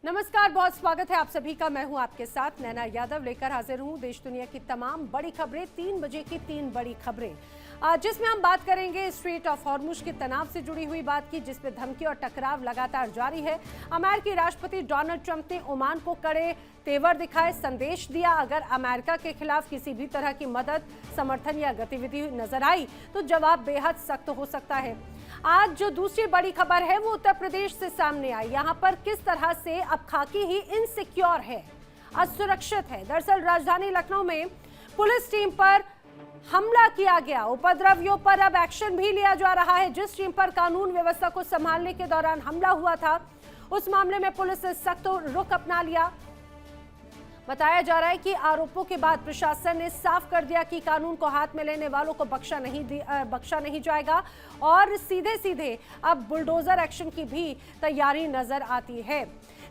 नमस्कार, बहुत स्वागत है आप सभी का। मैं हूं आपके साथ नैना यादव, लेकर हाजिर हूं देश दुनिया की तमाम बड़ी खबरें। 3 बजे की 3 बड़ी खबरें, जिसमें हम बात करेंगे स्ट्रेट ऑफ हॉर्मुज के तनाव से जुड़ी हुई बात की, जिसमें धमकी और टकराव लगातार जारी है। अमेरिकी राष्ट्रपति डोनाल्ड ट्रंप ने ओमान को कड़े तेवर दिखाए, संदेश दिया अगर अमेरिका के खिलाफ किसी भी तरह की मदद, समर्थन या गतिविधि नजर आई तो जवाब बेहद सख्त हो सकता है। आज जो दूसरी बड़ी खबर है वो उत्तर प्रदेश से सामने आई। यहाँ पर किस तरह से अब खाकी ही इनसिक्योर है, असुरक्षित है। दरअसल राजधानी लखनऊ में पुलिस टीम पर हमला किया गया, उपद्रवियों पर अब एक्शन भी लिया जा रहा है। जिस टीम पर कानून व्यवस्था को संभालने के दौरान हमला हुआ था, उस मामले में पुलिस ने सख्त रुख अपना लिया। बताया जा रहा है कि आरोपों के बाद प्रशासन ने साफ कर दिया कि कानून को हाथ में लेने वालों को बख्शा नहीं जाएगा और सीधे सीधे अब बुलडोजर एक्शन की भी तैयारी नजर आती है।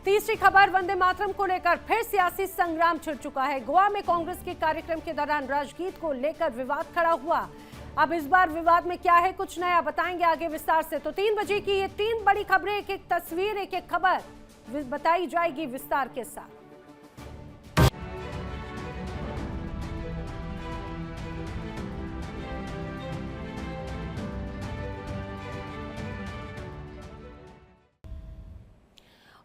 तीसरी खबर, वंदे मातरम को लेकर फिर सियासी संग्राम छिड़ चुका है। गोवा में कांग्रेस के कार्यक्रम के दौरान राजगीत को लेकर विवाद खड़ा हुआ। अब इस बार विवाद में क्या है, कुछ नया बताएंगे आगे विस्तार से। तो 3 बजे की ये 3 बड़ी खबरें, एक एक तस्वीर, एक एक खबर बताई जाएगी विस्तार के साथ।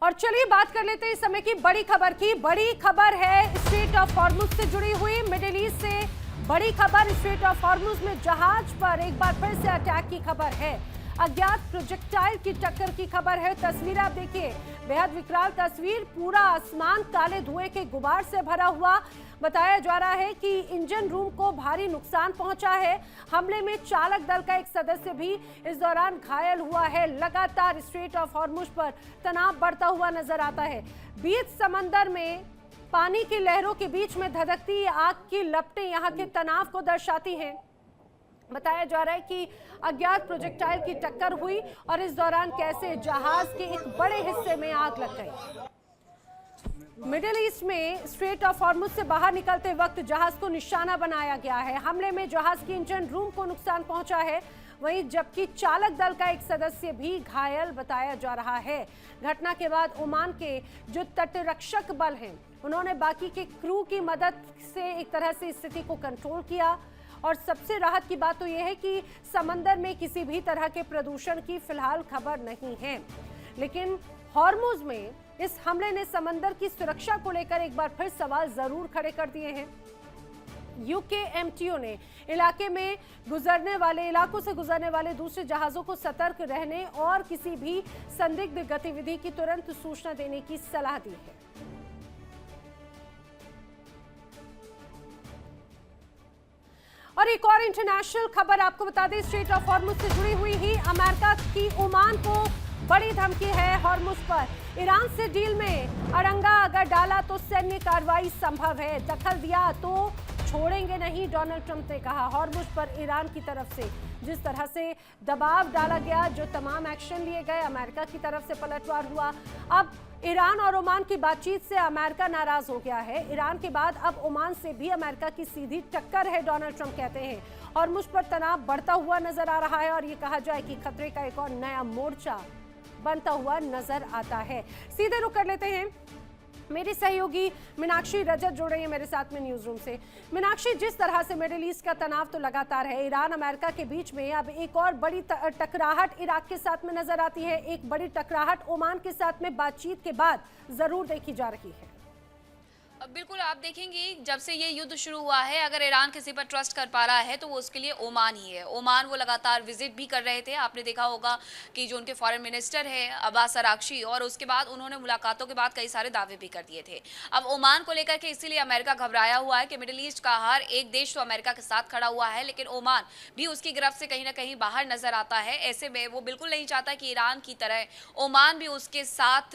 और चलिए बात कर लेते हैं इस समय की बड़ी खबर की। बड़ी खबर है स्ट्रेट ऑफ हॉर्मुज से जुड़ी हुई, मिडिल ईस्ट से बड़ी खबर। स्ट्रेट ऑफ हॉर्मुज में जहाज पर एक बार फिर से अटैक की खबर है, अज्ञात प्रोजेक्टाइल की टक्कर की खबर है। तस्वीर आप देखिए, बेहद विकराल तस्वीर, पूरा आसमान काले धुएं के गुबार से भरा हुआ। बताया जा रहा है कि इंजन रूम को भारी नुकसान पहुंचा है। हमले में चालक दल का एक सदस्य भी इस दौरान घायल हुआ है। लगातार स्ट्रेट ऑफ हॉर्मुज पर तनाव बढ़ता हुआ नजर आता है। बीच समंदर में पानी की लहरों के बीच में धधकती आग की लपटें यहां के तनाव को दर्शाती हैं। बताया जा रहा है कि अज्ञात प्रोजेक्टाइल की टक्कर हुई और इस दौरान कैसे जहाज के एक बड़े हिस्से में आग लग गई। मिडिल ईस्ट में स्ट्रेट ऑफ हॉर्मुज से बाहर निकलते वक्त जहाज को निशाना बनाया गया है। हमले में जहाज की इंजन रूम को नुकसान पहुंचा है, वहीं जबकि चालक दल का एक सदस्य भी घायल बताया जा रहा है। घटना के बाद ओमान के जो तटरक्षक बल हैं, उन्होंने बाकी के क्रू की मदद से एक तरह से स्थिति को कंट्रोल किया। और सबसे राहत की बात तो यह है कि समंदर में किसी भी तरह के प्रदूषण की फिलहाल खबर नहीं है। लेकिन हॉर्मुज में इस हमले ने समंदर की सुरक्षा को लेकर एक बार फिर सवाल जरूर खड़े कर दिए हैं। यूकेएमटीओ ने इलाकों से गुजरने वाले दूसरे जहाजों को सतर्क रहने और किसी भी संदिग्ध गतिविधि की तुरंत सूचना देने की सलाह दी है। और एक और इंटरनेशनल खबर आपको बता दें, स्ट्रेट ऑफ हॉर्मुज से जुड़ी हुई ही अमेरिका की ओमान को बड़ी धमकी है। हॉर्मुज पर ईरान से डील में अड़ंगा अगर डाला तो सैन्य कार्रवाई संभव है, दखल दिया तो छोड़ेंगे नहीं, डोनाल्ड ट्रंप ने कहा। हॉर्मुज पर ईरान की तरफ से जिस तरह से दबाव डाला गया, जो तमाम एक्शन लिए गए, अमेरिका की तरफ से पलटवार हुआ। अब ईरान और ओमान की बातचीत से अमेरिका नाराज हो गया है। ईरान के बाद अब ओमान से भी अमेरिका की सीधी टक्कर है, डोनाल्ड ट्रंप कहते हैं। और मुझ पर तनाव बढ़ता हुआ नजर आ रहा है और ये कहा जाए कि खतरे का एक और नया मोर्चा बनता हुआ नजर आता है। सीधे रुक कर लेते हैं, मेरी सहयोगी मीनाक्षी रजत जुड़ रही है मेरे साथ में न्यूज रूम से। मीनाक्षी, जिस तरह से मिडिल ईस्ट का तनाव तो लगातार है, ईरान अमेरिका के बीच में अब एक और बड़ी टकराहट इराक के साथ में नजर आती है, एक बड़ी टकराहट ओमान के साथ में बातचीत के बाद जरूर देखी जा रही है। बिल्कुल, आप देखेंगे जब से ये युद्ध शुरू हुआ है, अगर ईरान किसी पर ट्रस्ट कर पा रहा है तो वो उसके लिए ओमान ही है। ओमान वो लगातार विजिट भी कर रहे थे। आपने देखा होगा कि जो उनके फॉरेन मिनिस्टर है अब्बास अरागची, और उसके बाद उन्होंने मुलाकातों के बाद कई सारे दावे भी कर दिए थे। अब ओमान को लेकर के इसीलिए अमेरिका घबराया हुआ है कि मिडिल ईस्ट का हर एक देश तो अमेरिका के साथ खड़ा हुआ है, लेकिन ओमान भी उसकी गिरफ्त से कहीं ना कहीं बाहर नजर आता है। ऐसे में वो बिल्कुल नहीं चाहता कि ईरान की तरह ओमान भी उसके साथ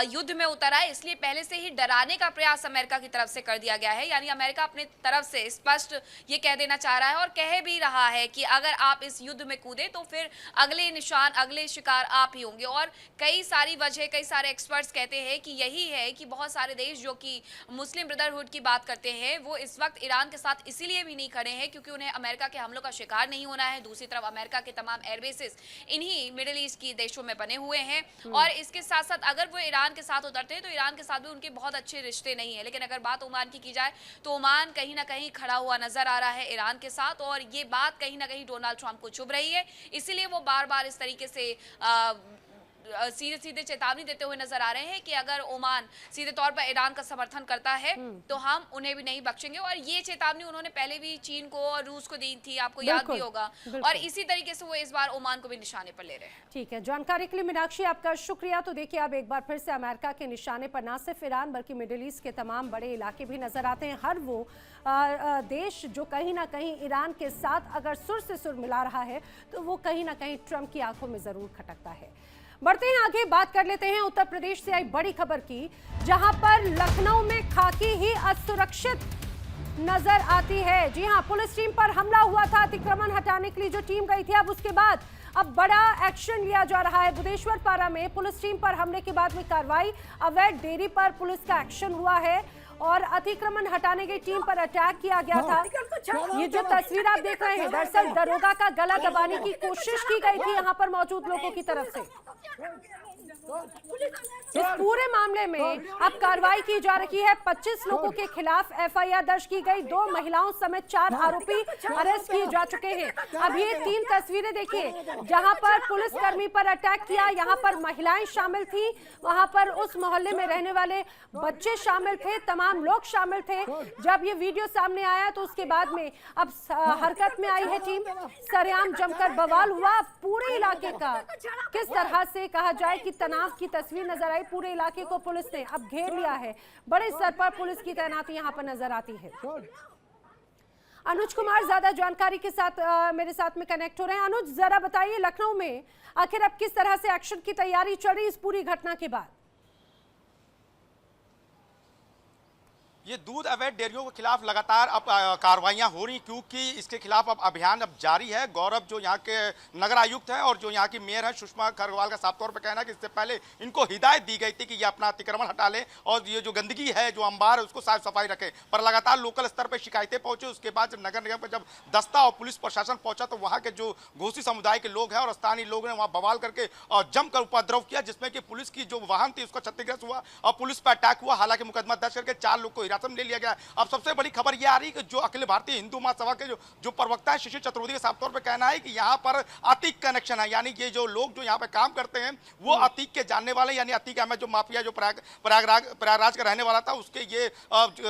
युद्ध में उतर आए, इसलिए पहले से ही डराने का प्रयास अमेरिका की तरफ से कर दिया गया है। यानी अमेरिका अपने तरफ से स्पष्ट ये कह देना चाह रहा है और कह भी रहा है कि अगर आप इस युद्ध में कूदे तो फिर अगले निशान, अगले शिकार आप ही होंगे। और कई सारी वजह, कई सारे एक्सपर्ट्स कहते हैं कि यही है कि बहुत सारे देश जो कि मुस्लिम ब्रदरहुड की बात करते हैं वो इस वक्त ईरान के साथ इसीलिए भी नहीं खड़े हैं क्योंकि उन्हें अमेरिका के हमलों का शिकार नहीं होना है। दूसरी तरफ अमेरिका के तमाम एयरबेसेस इन्हीं मिडिल ईस्ट की देशों में बने हुए हैं और इसके साथ साथ अगर वो ईरान के साथ उतरते हैं तो ईरान के साथ भी उनके बहुत अच्छे रिश्ते नहीं है। लेकिन अगर बात ओमान की जाए तो ओमान कहीं ना कहीं खड़ा हुआ नजर आ रहा है ईरान के साथ और ये बात कहीं ना कहीं डोनाल्ड ट्रंप को चुभ रही है। इसीलिए वो बार बार इस तरीके से सीधे सीधे चेतावनी देते हुए नजर आ रहे हैं कि अगर ओमान सीधे तौर पर ईरान का समर्थन करता है तो हम उन्हें भी नहीं बख्शेंगे। और ये चेतावनी उन्होंने पहले भी चीन को और रूस को दी थी, आपको याद भी होगा। और इसी तरीके से वो इस बार ओमान को भी निशाने पर ले रहे हैं। ठीक है, जानकारी के लिए मीनाक्षी आपका शुक्रिया। तो देखिए अब एक बार फिर से अमेरिका के निशाने पर न सिर्फ ईरान बल्कि मिडिल ईस्ट के तमाम बड़े इलाके भी नजर आते हैं। हर वो देश जो कहीं ना कहीं ईरान के साथ अगर सुर से सुर मिला रहा है तो वो कहीं ना कहीं ट्रंप की आंखों में जरूर खटकता है। बढ़ते हैं आगे, बात कर लेते हैं उत्तर प्रदेश से आई बड़ी खबर की, जहां पर लखनऊ में खाकी ही असुरक्षित नजर आती है। जी हां, पुलिस टीम पर हमला हुआ था। अतिक्रमण हटाने के लिए जो टीम गई थी, अब उसके बाद अब बड़ा एक्शन लिया जा रहा है। बुधेश्वर पारा में पुलिस टीम पर हमले के बाद में कार्रवाई, अवैध डेयरी पर पुलिस का एक्शन हुआ है और अतिक्रमण हटाने की टीम पर अटैक किया गया था। ये जो तस्वीर आप देख रहे हैं, दरअसल दरोगा का गला दबाने की कोशिश की गई थी यहाँ पर मौजूद लोगों की तरफ से। इस पूरे मामले में अब कार्रवाई की जा रही है। 25 लोगों के खिलाफ एफआईआर दर्ज की गई। 2 महिलाओं समेत 4 आरोपी अरेस्ट किए जा चुके हैं। अब ये 3 तस्वीरें देखिए, जहां पर पुलिसकर्मी पर अटैक किया, यहाँ पर महिलाएं शामिल थी, वहां पर उस मोहल्ले में रहने वाले बच्चे शामिल थे, तमाम लोग शामिल थे। जब ये वीडियो सामने आया तो उसके बाद में अब हरकत में आई है टीम। सरेआम जमकर बवाल हुआ पूरे इलाके का। किस तरह से कहा जाए कि तनाव की तस्वीर नजर आई। पूरे इलाके को पुलिस ने अब घेर लिया है। बड़े स्तर पर पुलिस की तैनाती यहाँ पर नजर आती है। अनुज कुमार ज्यादा जानकारी के साथ मेरे साथ में कनेक्ट हो रहे हैं। अनुज, जरा बताइए लखनऊ में आखिर अब किस तरह से एक्शन की तैयारी चल रही इस पूरी घटना के बाद? ये दूध अवैध डेयरियों के खिलाफ लगातार अब कार्रवाइयां हो रही, क्योंकि इसके खिलाफ अब अभियान अब जारी है। गौरव जो यहाँ के नगर आयुक्त हैं और जो यहाँ की मेयर है सुषमा खरगवाल का साफ तौर पर कहना है कि इससे पहले इनको हिदायत दी गई थी कि ये अपना अतिक्रमण हटा लें और ये जो गंदगी है, जो अंबार है, उसको साफ सफाई रखें। पर लगातार लोकल स्तर पर शिकायतें पहुंची। उसके बाद जब नगर निगम पर जब दस्ता और पुलिस प्रशासन पहुंचा तो वहाँ के जो घोसी समुदाय के लोग हैं और स्थानीय लोग ने वहाँ बवाल करके और जमकर उपद्रव किया, जिसमें कि पुलिस की जो वाहन थी उसका क्षतिग्रस्त हुआ और पुलिस पर अटैक हुआ। हालांकि मुकदमा दर्ज करके 4 लोग को हिरासत में ले लिया गया। अब सबसे बड़ी खबर यह आ रही है कि जो अखिल भारतीय हिंदू महासभा के जो प्रवक्ता है शिशिर चतुर्वेदी का साफ तौर पर कहना है कि यहाँ पर अतीक कनेक्शन है, यानी ये जो लोग जो यहाँ पे काम करते हैं वो अतीक के जानने वाले, यानी अतीक अहमद जो माफिया जो प्रयागराज का रहने वाला था, उसके ये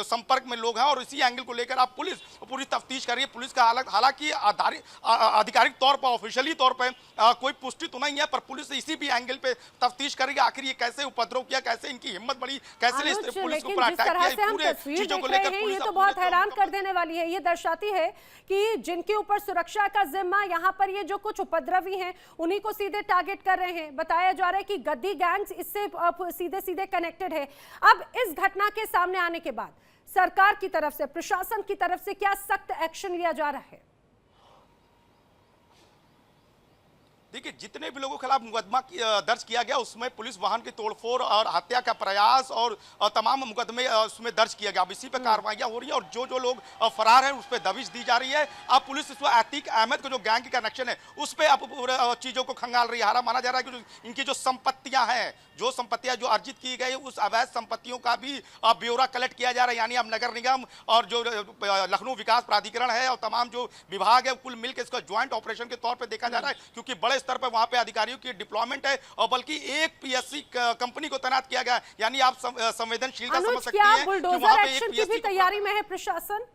संपर्क में लोग हैं और इसी एंगल को लेकर आप पुलिस पूरी तफ्तीश कर रही है। पुलिस का हालांकि आधिकारिक तौर पर, ऑफिशियली तौर पर कोई पुष्टि तो नहीं है, पर पुलिस इसी भी एंगल पे तफ्तीश करेगी आखिर ये कैसे उपद्रव किया, कैसे इनकी हिम्मत बढ़ी, कैसे पुलिस के ऊपर अटैक किया। पूरे चीजों को लेकर ये तो बहुत हैरान कर देने वाली है। ये दर्शाती है कि जिनके ऊपर सुरक्षा का जिम्मा, यहाँ पर ये जो कुछ उपद्रवी हैं उन्हीं को सीधे टारगेट कर रहे हैं। बताया जा रहा है कि गद्दी गैंग्स इससे सीधे सीधे कनेक्टेड है। अब इस घटना के सामने आने के बाद सरकार की तरफ से, प्रशासन की तरफ से क्या सख्त एक्शन लिया जा रहा है? देखिए, जितने भी लोगों के खिलाफ मुकदमा दर्ज किया गया उसमें पुलिस वाहन की तोड़फोड़ और हत्या का प्रयास और तमाम मुकदमे उसमें दर्ज किया गया। अब इसी पे कार्रवाइयां हो रही है और जो लोग फरार हैं उस पर दबिश दी जा रही है। अब पुलिस इस अतीक अहमद को जो गैंग की कनेक्शन है उस पर अब पूरे चीजों को खंगाल रही है। हारा माना जा रहा है कि इनकी जो संपत्तियां हैं, जो संपत्तियां जो अर्जित की गई, उस अवैध संपत्तियों का भी ब्यौरा कलेक्ट किया जा रहा है। यानी अब नगर निगम और जो लखनऊ विकास प्राधिकरण है और तमाम जो विभाग है कुल मिलकर इसका ज्वाइंट ऑपरेशन के तौर पर देखा जा रहा है, क्योंकि बड़े स्तर पर वहां पे अधिकारियों की डिप्लॉयमेंट है और बल्कि एक पीएससी कंपनी को तैनात किया गया। यानी आप संवेदनशीलता समझ सकती हैं कि वहां पे एक पीएससी की तैयारी में है प्रशासन।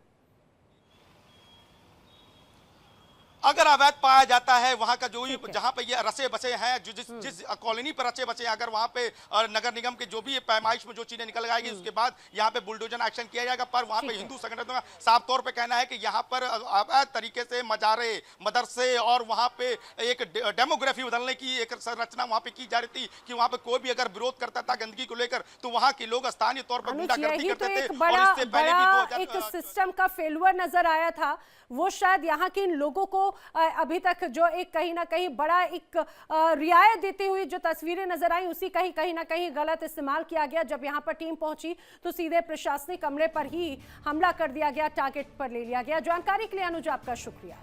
अगर अवैध पाया जाता है वहां का जो जहां पे ये रसे बसे हैं, जो जिस कॉलोनी पर रसे बसे हैं, अगर वहां पे नगर निगम के जो भी पैमाइश में जो चीजें निकल आएगी उसके बाद यहाँ पे बुलडोजर एक्शन किया जाएगा। पर वहां पे हिंदू संगठनों का साफ तौर पे कहना है कि यहाँ पर अवैध तरीके से मजारे, मदरसे और वहां पे एक डेमोग्राफी बदलने की एक संरचना वहां पे की जा रही थी कि वहां पे कोई भी अगर विरोध करता था गंदगी को लेकर तो वहां के लोग स्थानीय तौर पर गुंडागर्दी करते थे। और इससे पहले भी एक सिस्टम का फेलुअर नजर आया था, वो शायद यहाँ के इन लोगों को अभी तक जो एक कहीं ना कहीं बड़ा एक रियायत देती हुई जो तस्वीरें नजर आई, उसी का ही कहीं ना कहीं गलत इस्तेमाल किया गया। जब यहाँ पर टीम पहुंची तो सीधे प्रशासनिक अमले पर ही हमला कर दिया गया, टारगेट पर ले लिया गया। जानकारी के लिए अनुज आपका शुक्रिया।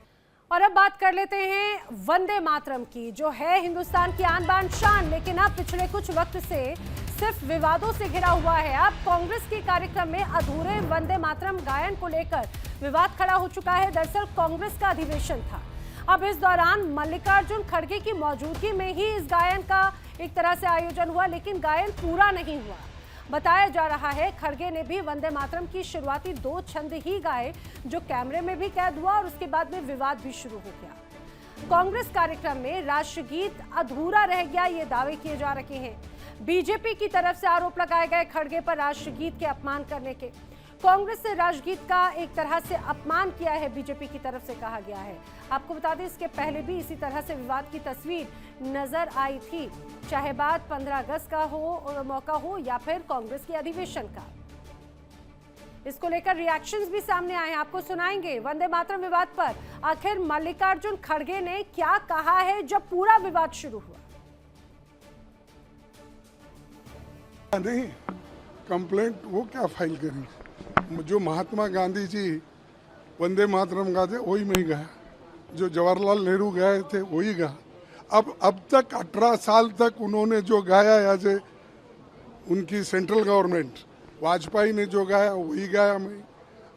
और अब बात कर लेते हैं वंदे मातरम की, जो है हिंदुस्तान की आन बान शान, लेकिन अब पिछले कुछ वक्त से सिर्फ विवादों से घिरा हुआ है। अब कांग्रेस के कार्यक्रम में अधूरे वंदे मातरम गायन को लेकर विवाद खड़ा हो चुका है। दरअसल कांग्रेस का अधिवेशन था, अब इस दौरान मल्लिकार्जुन खड़गे की मौजूदगी में ही इस गायन का एक तरह से आयोजन हुआ, लेकिन गायन पूरा नहीं हुआ। बताया जा रहा है खड़गे ने भी वंदे मातरम की शुरुआती 2 छंद ही गाए, जो कैमरे में भी कैद हुआ और उसके बाद में विवाद भी शुरू हो गया। कांग्रेस कार्यक्रम में राष्ट्रगीत अधूरा रह गया, ये दावे किए जा रहे हैं। बीजेपी की तरफ से आरोप लगाए गए खड़गे पर राष्ट्रगीत के अपमान करने के। कांग्रेस से राष्ट्रगीत का एक तरह से अपमान किया है, बीजेपी की तरफ से कहा गया है। आपको बता दें इसके पहले भी इसी तरह से विवाद की तस्वीर नजर आई थी, चाहे बात 15 अगस्त का हो मौका हो या फिर कांग्रेस के अधिवेशन का। इसको लेकर रिएक्शंस भी सामने आए हैं, आपको सुनाएंगे। वंदे मातरम विवाद पर आखिर मल्लिकार्जुन खड़गे ने क्या कहा है जब पूरा विवाद शुरू हुआ। नहीं, कंप्लेंट वो क्या फाइल करेंगे? जो महात्मा गांधी जी वंदे मातरम गाते वही मैं गाया, जो जवाहरलाल नेहरू गाए थे वही गा। अब तक 18 साल तक उन्होंने जो गाया, ऐसे उनकी सेंट्रल गवर्नमेंट वाजपेयी ने जो गाया वही गाया मैं,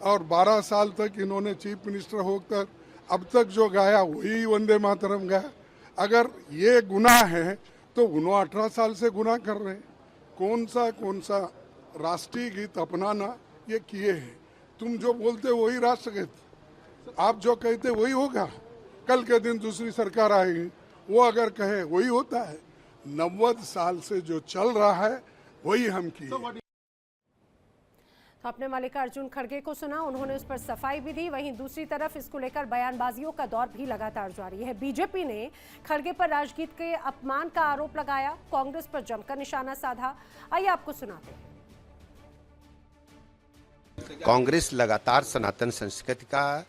और 12 साल तक इन्होंने चीफ मिनिस्टर होकर अब तक जो गाया वही वंदे मातरम गाया। अगर ये गुनाह है तो उन्होंने 18 साल से गुनाह कर रहे हैं। कौन सा राष्ट्रीय गीत अपनाना ये किए हैं। तुम जो बोलते वही राष्ट्रगीत, आप जो कहते वही होगा। कल के दिन दूसरी सरकार आएगी, वो अगर कहे वही होता है। 90 साल से जो चल रहा है वही हम किए। तो आपने मल्लिकार्जुन खड़गे को सुना, उन्होंने उस पर सफाई भी दी। वहीं दूसरी तरफ इसको लेकर बयानबाजियों का दौर भी लगातार जारी है। बीजेपी ने खड़गे पर राजगीत के अपमान का आरोप लगाया, कांग्रेस पर जमकर निशाना साधा। आइए आपको सुनाते हैं। कांग्रेस लगातार सनातन संस्कृति का,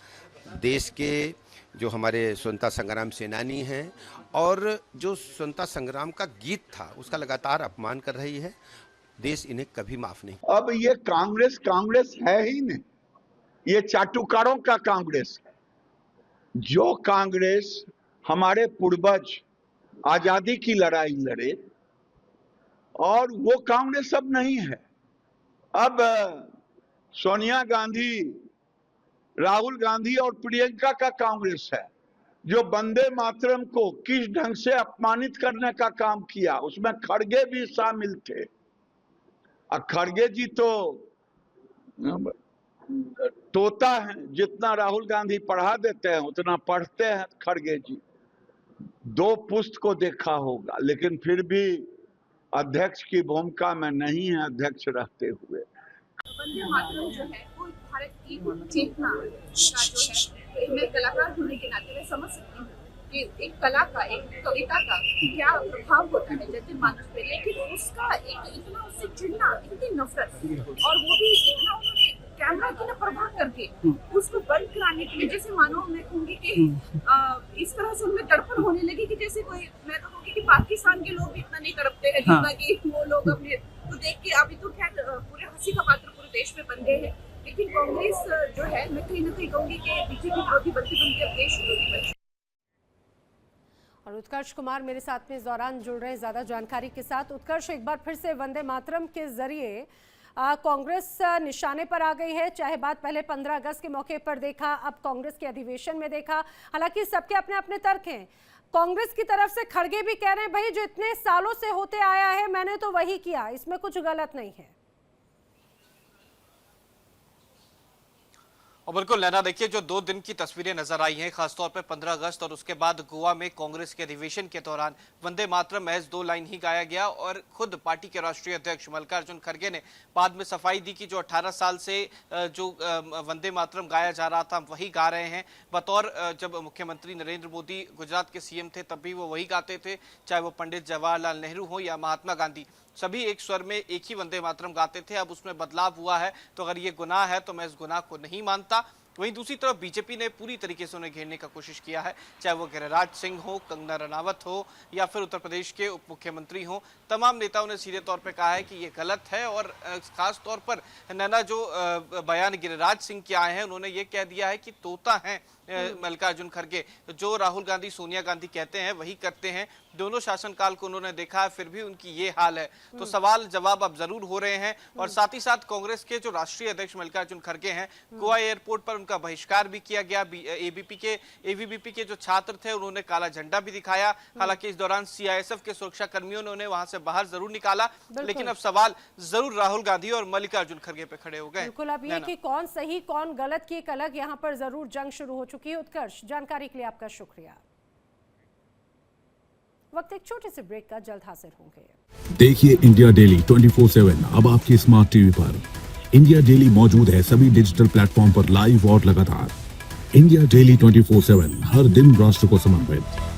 देश के जो हमारे स्वतंत्रता संग्राम सेनानी हैं और जो स्वतंत्रता संग्राम का गीत था उसका लगातार अपमान कर रही है। देश इन्हें कभी माफ नहीं। अब ये कांग्रेस है ही नहीं, ये चाटुकारों का कांग्रेस है। जो कांग्रेस हमारे पूर्वज आजादी की लड़ाई लड़े, और वो कांग्रेस अब नहीं है। अब सोनिया गांधी, राहुल गांधी और प्रियंका का कांग्रेस है, जो वंदे मातरम को किस ढंग से अपमानित करने का काम किया, उसमें खड़गे भी शामिल थे। खड़गे जी तो तोता है, जितना राहुल गांधी पढ़ा देते हैं उतना पढ़ते हैं खड़गे जी। 2 पुस्त को देखा होगा, लेकिन फिर भी अध्यक्ष की भूमिका में नहीं है अध्यक्ष रहते हुए। वंदे मातरम जो है वो भारत की चेतना का जो है, मैं कलाकार होने के नाते मैं समझ सकती हूँ कि एक कला का, एक कविता का क्या प्रभाव होता है जनमानस पे, लेकिन उसका एक इतना उससे चिढ़ना, इतनी नफरत, और वो भी इतना उन्होंने कैमरा की ना परवाह करके उसको बंद कराने के लिए, जैसे मानो मैं कहूँगी कि इस तरह से उनमें तड़पन होने लगी कि जैसे कोई, मैं तो कहूँगी कि पाकिस्तान के लोग भी इतना नहीं तड़पते हैं जितना कि वो लोग अपने तो देख के। अभी तो खैर पूरे हंसी का पात्र पूरे देश में बन गए हैं, लेकिन कांग्रेस जो है मैं कहीं ना कहीं कहूँगी कि बीजेपी विरोधी बनते बनते अब देश विरोधी बन। और उत्कर्ष कुमार मेरे साथ में इस दौरान जुड़ रहे हैं ज्यादा जानकारी के साथ। उत्कर्ष, एक बार फिर से वंदे मातरम के जरिए कांग्रेस निशाने पर आ गई है, चाहे बात पहले 15 अगस्त के मौके पर देखा, अब कांग्रेस के अधिवेशन में देखा। हालांकि सबके अपने अपने तर्क हैं। कांग्रेस की तरफ से खड़गे भी कह रहे हैं भाई जो इतने सालों से होते आया है मैंने तो वही किया, इसमें कुछ गलत नहीं है। और बिल्कुल नैना, देखिए जो 2 दिन की तस्वीरें नजर आई हैं, खासतौर पे 15 अगस्त और उसके बाद गोवा में कांग्रेस के अधिवेशन के दौरान वंदे मातरम महज 2 लाइन ही गाया गया और खुद पार्टी के राष्ट्रीय अध्यक्ष मल्लिकार्जुन खड़गे ने बाद में सफाई दी कि जो 18 साल से जो वंदे मातरम गाया जा रहा था वही गा रहे हैं। बतौर जब मुख्यमंत्री नरेंद्र मोदी गुजरात के सीएम थे तब भी वो वही गाते थे, चाहे वो पंडित जवाहरलाल नेहरू हो या महात्मा गांधी, सभी एक स्वर में एक ही वंदे मातरम गाते थे। अब उसमें बदलाव हुआ है, तो अगर ये गुनाह है तो मैं इस गुनाह को नहीं मानता। वहीं दूसरी तरफ बीजेपी ने पूरी तरीके से उन्हें घेरने का कोशिश किया है, चाहे वो गिरिराज सिंह हो, कंगना रनावत हो या फिर उत्तर प्रदेश के उप मुख्यमंत्री हो। तमाम नेताओं ने सीधे तौर पे कहा है कि ये गलत है और खास तौर पर नैना जो बयान गिरिराज सिंह के आए हैं, उन्होंने ये कह दिया है कि तोता है मल्लिकार्जुन खड़गे, जो राहुल गांधी सोनिया गांधी कहते हैं वही करते हैं। दोनों शासनकाल को उन्होंने देखा है, फिर भी उनकी ये हाल है। तो सवाल जवाब अब जरूर हो रहे हैं। और साथ ही साथ कांग्रेस के जो राष्ट्रीय अध्यक्ष मल्लिकार्जुन खड़गे हैं, गोवा एयरपोर्ट पर उनका बहिष्कार भी किया गया। एबीवीपी के जो छात्र थे उन्होंने काला झंडा भी दिखाया। हालांकि इस दौरान सीआईएसएफ के सुरक्षा कर्मियों ने उन्हें वहां से बाहर जरूर निकाला, लेकिन अब सवाल जरूर राहुल गांधी और मल्लिकार्जुन खड़गे पे खड़े हो गए। बिल्कुल, अब ये कि कौन सही कौन गलत की एक अलग यहाँ पर जरूर जंग शुरू हो चुकी है। उत्कर्ष, जानकारी के लिए आपका शुक्रिया। वक्त एक छोटे से ब्रेक का, जल्द हाजिर होंगे। देखिए इंडिया डेली 24/7 अब आपकी स्मार्ट टीवी पर। इंडिया डेली मौजूद है सभी डिजिटल प्लेटफॉर्म पर लाइव और लगातार। इंडिया डेली 24/7 हर दिन राष्ट्र को समर्पित।